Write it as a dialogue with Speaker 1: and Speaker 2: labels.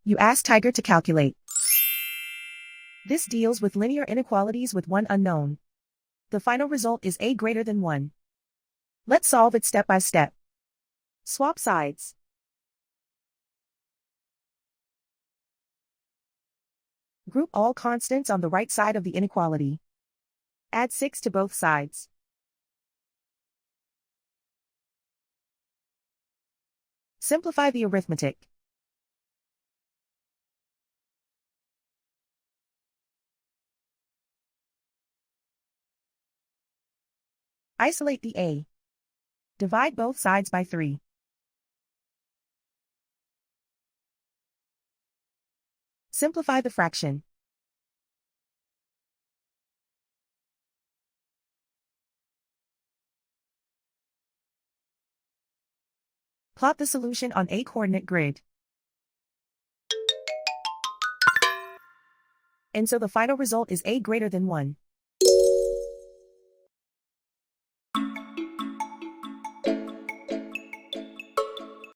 Speaker 1: You ask Tiger to calculate. This deals with linear inequalities with one unknown. The final result is a greater than 1. Let's solve it step by step. Swap sides. Group all constants on the right side of the inequality. Add 6 to both sides. Simplify the arithmetic. Isolate the a. Divide both sides by 3. Simplify the fraction. Plot the solution on a coordinate grid. And so the final result is a greater than 1.